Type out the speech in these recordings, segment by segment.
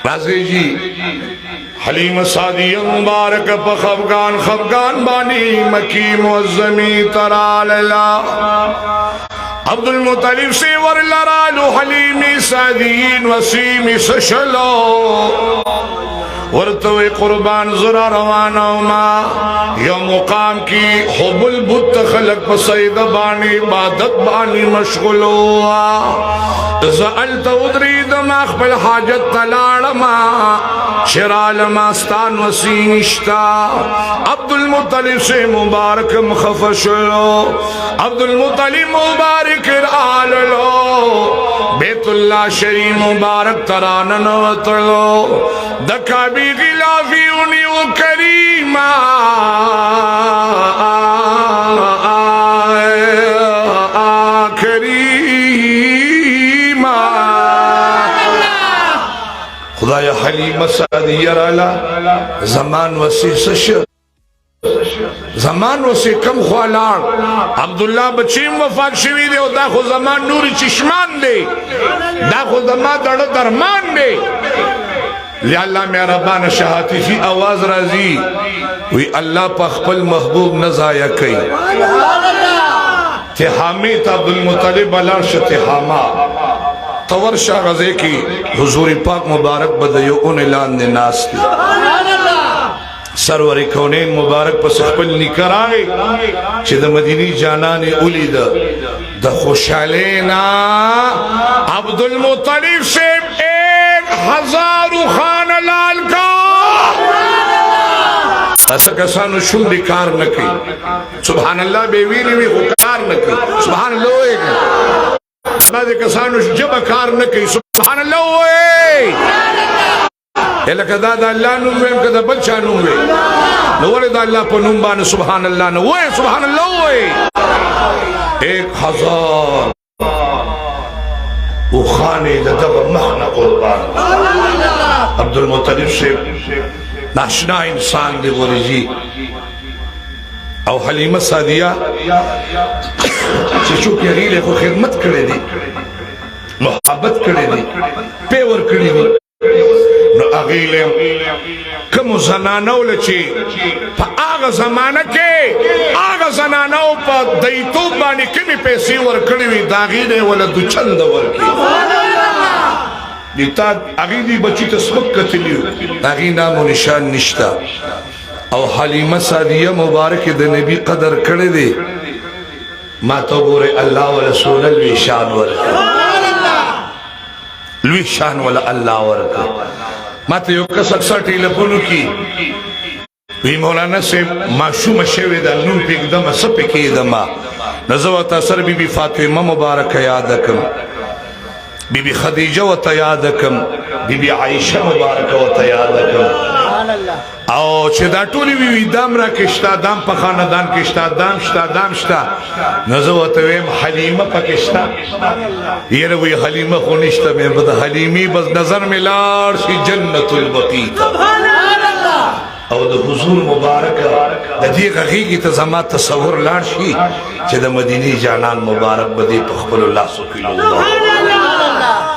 राजी जी हलीम सादिया मुबारक प खफगान बानी मकी मुअज़्ज़मी तरालला अब्दुल मुत्तलिब से वरलरालु हलीमी सादीन वसीमी सशलो वरतवे कुर्बान जरा रवाना मा या मुकाम की हुबुल बुत खलक पसैद बानी इबादत बानी मशगुल हुआ ज़अल तउदरी दमाग पर हाजत तलाड़मा शराल मास्तान वसीनिश्ता अब्दुल मुत्तलिब से मुबारक मुखफशलो अब्दुल मुत्तलिब मुबारक आल लो बैतुल्लाह शरीफ मुबारक तरानन वतलो दकाबी गिलाफी उनी वो करीमा करीमा खुदाया हलीम सादिया राला जमान वसी सश जमान वसी कम ख्वालार अब्दुल्ला बचीम वफात शवी दे दा खो जमान नूरी चिश्मान दे दा खो जमान दड़ दरमान दे या अल्लाह मेहरबान शहाती फी आवाज राजी वी अल्लाह पखपल महबूब न ज़ाया कई तिहामी अब्दुल मुत्तलिब अलर्श तिहामा तवर शाह गज़े की हुजूर पाक मुबारक बदयो उन ऐलान ने नास की सरवर कौनैन मुबारक पर खपल निकर आए चिद मदीनी जाना ने उलिद द खुशालेना अब्दुल मुत्तलिब से 1000 खान लाल का ऐसा कसानु शुभ कार न की सुभान अल्लाह बेवी ने भी हुकार न की सुभान अल्लाह ना कसानु जब कार न की सुभान अल्लाह एलक दादा अल्लाह नुवे कदा बच्चा नुवे नवरे दा अल्लाह पर नुम्बान सुभान अल्लाह न वो सुभान अल्लाह वो 1000 वो खाने जब महना कुर्बान अब्दुल मुत्तलिब से नाशना इंसान दे बोली जी और हलीमा सादिया चचू की अगीले को खिदमत करे दी मोहब्बत करे दी पेवर करे दी न अगीले कम जनानों लची आगा जमाना के आगा जनानों पर दैतु बानी किमी पैसे वर कड़ी हुई दागीने वाला दुचंद वर की दिता अगीली बच्ची तस्बक कतलियो दागी नाम और निशान निश्ता और हलीमा सादिया मुबारक दे नबी कदर करे दे मा तो गोरे अल्लाह व रसूल लवी शान वर लवी शान वाला अल्लाह वर का मत यो कसक्सटी लपुनु की वी मौलाना से माशूम शेवेदा नून पे एकदम सब पे के दमा नजवत असर बीबी फातिमा मुबारक यादकम बीबी खदीजा व तयादकम बीबी आयशा मुबारक व तयादकम आओ चेदा टोली बीबी दाम रा किस्ता दाम प खानदान किस्ता दाम शता नजवत वेम हलीमा पकिस्ता ये रे वही हलीमा खुनिश्ता में बद हलीमी बस नजर मिलार सी जन्नतुल बकी सुभान अल्लाह और द हुजूर मुबारक द दी गही की तजमा तसव्वुर लाशी चेदा मदीनी जानान मुबारक बदी पखबुल्लाह सुकिल्लाह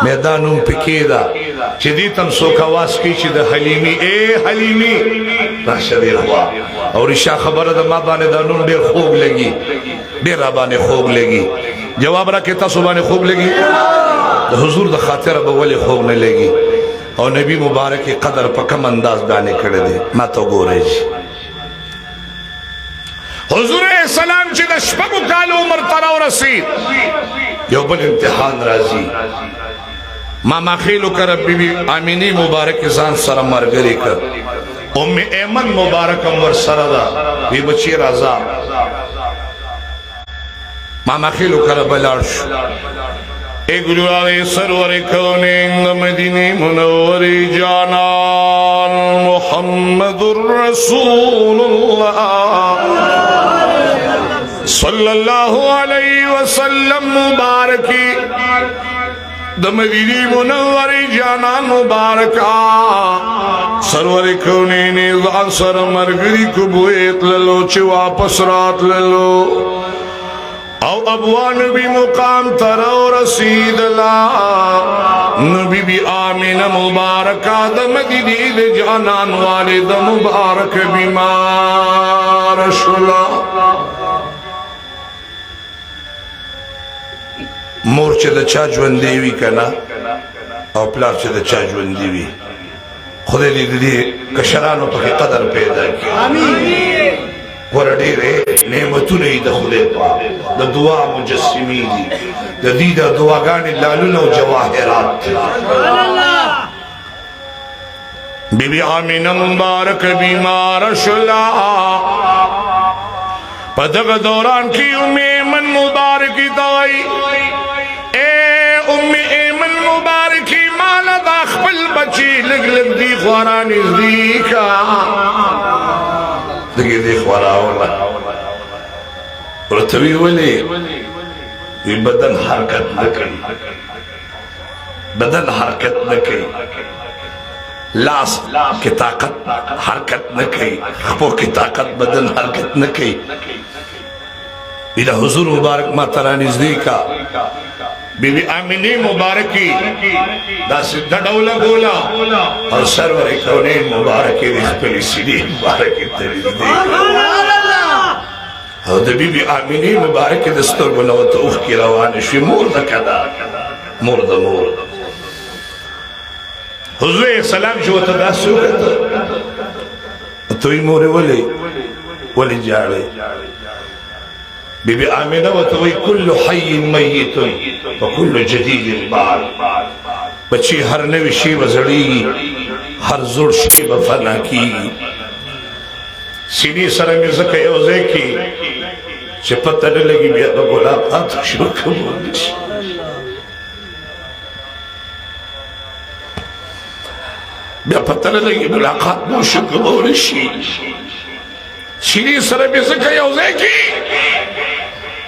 मैदानों पिकेदा चिदी तम सोखवास की चिद हलीमी ए हलीमी राशदे हुआ और इशा खबर द माबाने दानुन दे खूब लगी दे रबाने खूब लगी जवाब रखे तसुबाने खूब लगी हुजूर द खातिर बवले खूब न लगी और नबी मुबारक की कदर पर कम अंदाज गाने खड़े दे मैं तो गोरेज हुजूर सलाम चिद शपक कालो उमर तरा और रसीद यो बल इम्तिहान राजी मामा खीलो कर बीबी आमिनी मुबारक किसान सरा मरगरी कर उम्मे ऐमन मुबारक अमर सरदा भी बच्ची राजा मामा खीलो कर बलाश ए गुरुआरे सरवर कौनें मदीने मुनव्वरी जानान मुहम्मदुर रसूलुल्लाह सल्लल्लाहु अलैहि वसल्लम मुबारकी दमदीनी मुनव्वरी जानान मुबारका सरवर कौनें ने सर मरगरी को बुएत ललो च वापस रात ललो او ابوان بھی مقام ترو رسید لا نبی بی آمین مبارکہ دا مدینی دا جانان والد مبارک بیمار شلا مور چه دا چا جوندی وی کنا او پلار چه دا چا جوندی وی خدای دی کشرانو پاکی قدر پیدا کی آمین ورڈی رے نعمتو نئی دا خدای پاک دا دعا مجسمی دی دا دی دا دعاگانی لالون و جواہرات بی بی آمین مبارک بیمار شلا پدغ دوران کی ام ایمن مبارکی دوائی اے ام ایمن مبارکی مالا دا خپل بچی لگ لگ دی خوارانی ازدیکا دگی دی خوارا اولا رتوی ولی وی بدن حرکت نکی بدن حرکت نکی لاس کی طاقت حرکت نکی خپو کی طاقت بدن حرکت نکی الہ حضور مبارک ما ترانی ازدیکا بی بی آمینی مبارکی دا سدھا ڈولا بولا اور سرور کونین مبارکی رخپلی سیدی مبارکی ترید دی اور دا بی بی آمینی مبارکی دستور بناوت اوخ کی روانشوی مورد کدا مورد حضور سلام جوتا دا سوکتا توی موری ولی جاڑے بی بی آمینہ و توی کل حی میت و کل جدید بار بچی ہر نوی شیب زڑی ہر زور شیب فنا کی سینی سرمی زکا یوزے کی چھ پتہ نلگی بیا بگولاقات شروع کبولش بیا پتہ نلگی ملاقات موشو کبولشی سینی سرمی زکا یوزے کی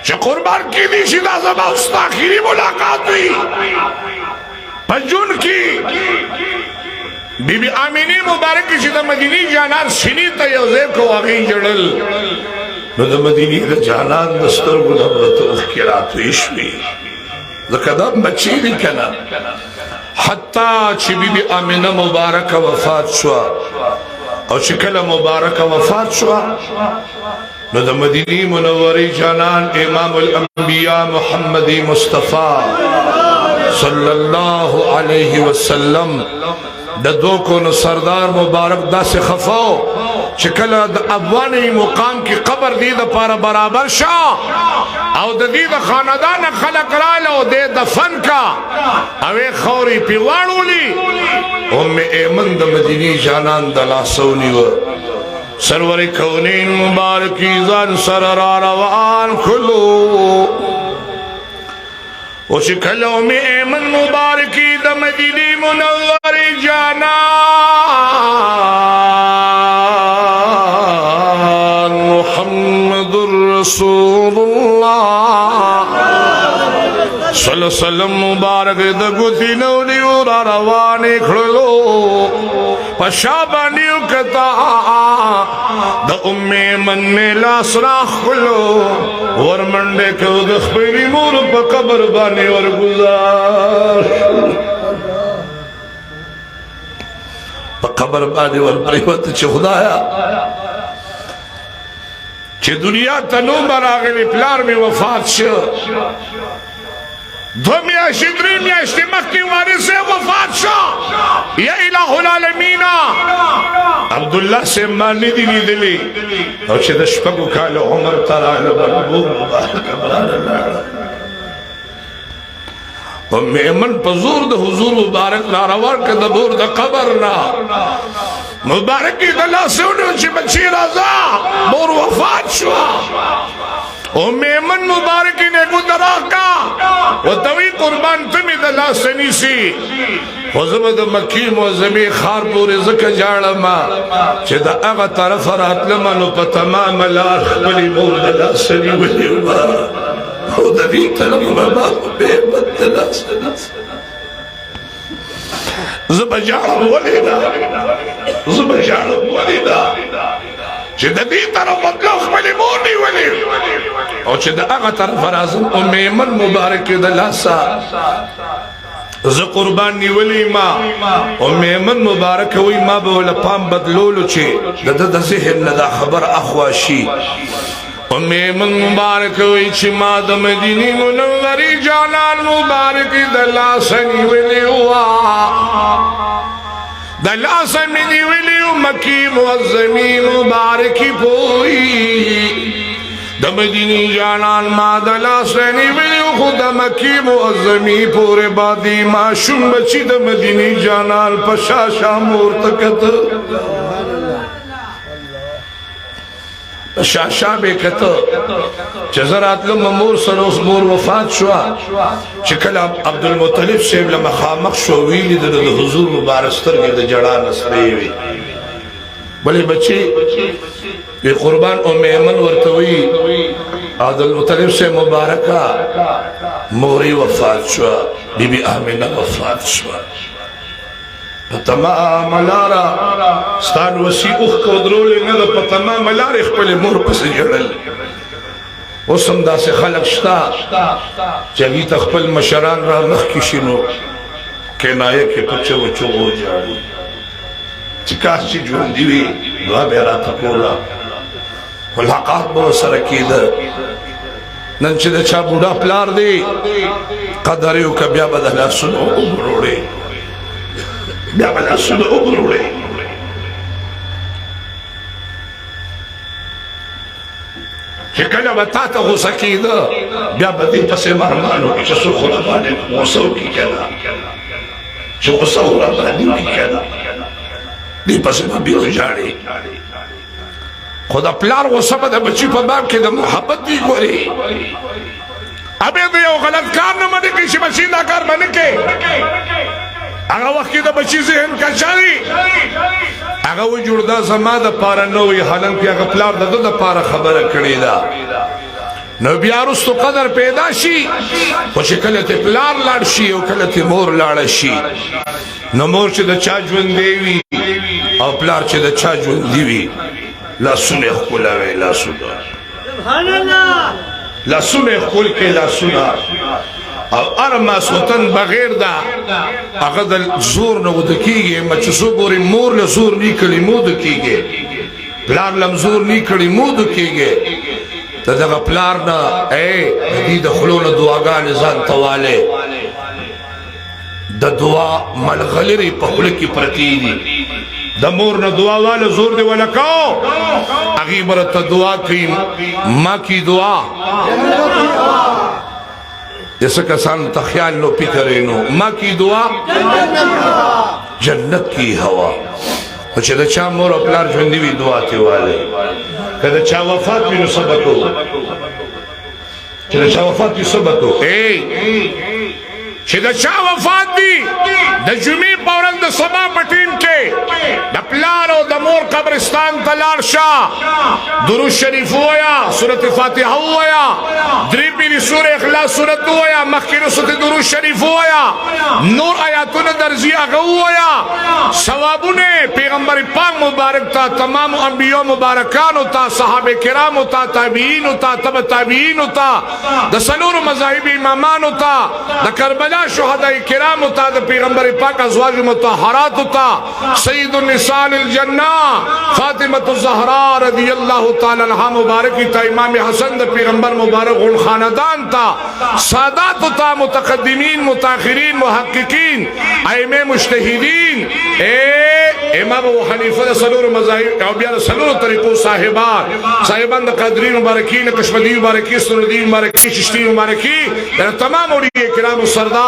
چه قربان کی دیشی دا زبا استاخیری ملاقات ہوئی پنجون کی بی بی آمینی مبارکی چه دا مدینی جانان سینی تا یوزیب کو آگئی جڑل نو دا مدینی دا جانان دستر گنا برطوخ کی راتویش ہوئی دا قدم بچی بھی کنا حتی چه بی بی آمینہ مبارک وفات شوا او چه کل مبارک وفات شوا نو دا مدینی منوری جانان امام الانبیاء محمد مصطفیٰ صلی اللہ علیہ وسلم دا دو کونو سردار مبارک دا سے خفاو چکل دا ابوانی مقام کی قبر دی دا پارا برابر شا او دا دی دا خاندان خلق رالا او دے دفن کا اوے خوری پیوارو لی ام ایمن دا مدینی جانان دا لاسونی و سرور کونین مبارکی زن سرر روان کھلو اسی کھلو میں ایمن مبارکی دا مدینی منوری جانان محمد الرسول اللہ صلی اللہ علیہ وسلم مبارک دا گتی نولی ورا روانی کھلو پشابانیو کتا دا امی من میں لاس راخ کھلو ورمنڈے کو دخبری مور پا قبر بانی ورگزار پا قبر بانی ورپریوت چھ خدایا چھ دنیا تنوم براغلی پلار میں وفات شو دو میاشتی دری میاشتی مکی واری سے وفات شو یا الہ العالمین عبداللہ سے مانی دلی دلی اور چھ دشپکو کالو عمر ترائن بربور مبارک برار اللہ ام ایمن پزور دا حضور مبارک ناروار کا دبور دا قبر نا مبارک کی دلہ سے انہوں چھ بچی رضا بور وفات شوا ام ایمن مبارکی نے کو دراکا و توی قربان تمی دلا سنیسی وزبد مکی موزمی خار پوری زکا جاڑا ما چه دا اغا طرف رات لمنو پا تمام الارخ بلی مور دلا سنی ولی ما و دا دی طرف مبا بیمت دلا سنی زبا جاڑا ولی دا چې د دې طرف بدلو خپلې مور نیولې او چې د هغه طرف راځم ام ایمن مبارک د لاسه زه قربان نیولې ما ام ایمن مبارک وی ما به ول پام بدلولو چې د ذهن نه دا خبر اخوا شي ام ایمن مبارک وی چې ما د مدینه منورې جانان مبارک د لاسه نیولې وا د لاسه مې نیولې مکی معظمي مبارکي پوي د مدینه جانان ما د لاسه نیولې خو د مکی معظمي پورې بادي معشوم بچي د مدینه جانان په شاشه مور تکت شاشا به کته چې زرات له مور سره اوس مور وفات شو چې کله عبدالمطلب صاحب له مخامخ شو ویلی د حضور مبارک سترګې د جړا نسبې وي بلې بچي وی قربان ام ایمن ورته وی عبدالمطلب صاحب مبارکه موري وفات شو بیبي آمنه وفات شو تمام لارا ستان وسی اوخ کو درولې نه د تمام لارې خپل مور پسې جوړل اوسم داسې خلک شتا چې هغه خپل مشران را مخ کې شنو کنایه کې پچو وچو وځي چې کاش چې ژوند دی وي دعا به را تکولا ملاقات به سره کېده نن چې د چا بوډا پلار دی قدر یو ک بیا بدل سنو وروړي بیا بلا سنو وګورئ چې کله به تا ته غوسه کېده بیا به دې پسې مهربانو چې څوک خو راباندې غوسه وکړي که نه چې غوسه خو راباندې وکړي که نه دې پسې به بیا وژاړې خو د پلار غوسه به د بچي په باب کې د محبت دی ګورې ابې د یو غلط کار نه منې کوي چې بچي دا کار به نه کوي هغه وخت کې د بچي ذهن کچاري هغه و جوړدا زما د پاره نو وي حالانکه هغه پلار د د پاره خبره کړې ده نو بیا وروسته قدر پیدا شي خو چې کله ته پلار لاړ شي او کله ته مور لاړ شي نو مور چې د چا ژوند دی وي او پلار چې د چا ژوند دی وي لاسونه ښکلوي لاسونه سبحان الله لاسونه ښکل کې لاسونه او ارماس وطن بغیر دا هغه د زور نه ود کیږي مچ سو ګوري مور له زور نه کړي مود کیږي پلار لم زور نه کړي مود کیږي دغه پلار نه اے دې د خلونو دعاګانې ځان تواله د دعا ملغلري په خله کې پرتی دي د مور نه دعا واله زور دی ولکاو هغه برته دعا کوي ما کی دعا جیسا کسان تخیال نو پکرے نو ماں کی دعا جنت کی ہوا چه دا چا مور اپلار جوندی وی دعا تی والے که دا چا وفات بی نو سبکو چه دا چا وفات بی سبکو چې د چا وفات دی د جمعې په ورځ د سبا په ټیم کې د پلار او د مور قبرستان ته لاړ شه درود شریف ووایه سورت فاتحه ووایه درې پیرې سورې اخلاص سورت ووایه مخکې سورت درود شریف ووایه نور آیاتونه درځي هغه ووایه ثوابونه پیغمبر پاک مبارک ته تمام انبیاء مبارکانو ته صحابه کرامو ته تابعینو ته تبع تابعینو ته د څلورو مذاهب امامانو ته د کربلا شهداء کرام تا د پیغمبر پاک ازواج مطهرات تا سید النساء الجنہ فاطمہ الزہرا رضی اللہ تعالی عنہا مبارک تا امام حسن د پیغمبر مبارک ال خاندان تا سادات تا متقدمین متاخرین محققین ائمه مجتہدین امام ابو حنیفہ سلور مذاہب او بیا سلور طریقو صاحبان د قادری مبارکین کشمدی مبارکی سندی مبارکی چشتی مبارکی تمام اولیاء کرام سردار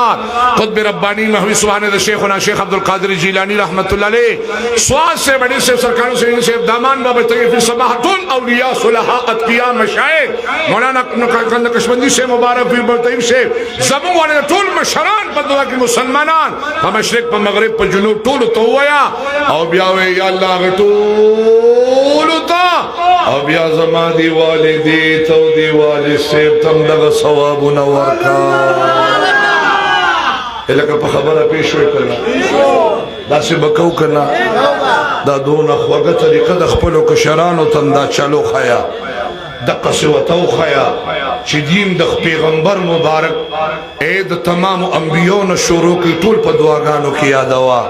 قطب ربانی محوی سبحانہ شیخنا شیخ عبدالقادر جیلانی رحمت اللہ علیہ سواد سے بڑے سے سرکاروں سے انسے دامان بابا طیف صباحتون اولیاء صلحاء اتقیاء مشاہد مولانا کشمندی سے مبارک بابا طیف سے زمون والے طول مشران پر دعا کی مسلمانان پا مشرق پا مغرب پا جنوب طول تویا او بیاوے یا اللہ غطول تا او بیا زمان دی والدی تو دی والد سے تم لگا ثواب نورکا لکه په خبره پیښ وکړه دا څه بکاو کنه دا دونه خوږه طریقه د خپلو کشرانو ته دا چلو ښیه دقه سې ورته وښیه چې دین د پیغمبر مبارک ای د تمامو انبیو نه شروع کړي ټول په دعاګانو کې یادوه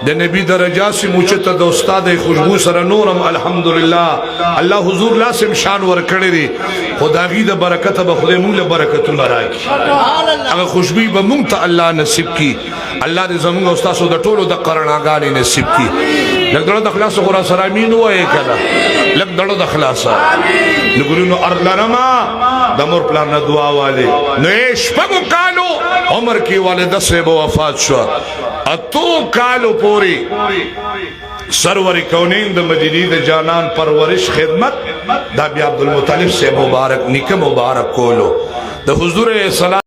د نبی درجات سي موچته د استاد خوشبو سره نورم الحمدلله الله حضور لاسم شان ور کړی دی خدای د برکت به خدای موږ له برکتونه راکړي هغه خوشبو به موږ ته الله نصیب کړي الله دې زموږ استادو د ټولو د قرناګانې نصیب کړي لکه دړو د خلاص خورا سره امين وای کړه لکه دړو د خلاص نګورینو ارلرما د مور پلان نه دعا والے نو شپږ کالو عمر کې والده صاحب وفات شو اتو کالو پوری سرور کونین د مدینی د جانان پرورش خدمت دا بیا عبدالمطلب سے مبارک نکه مبارک کولو د حضور صلی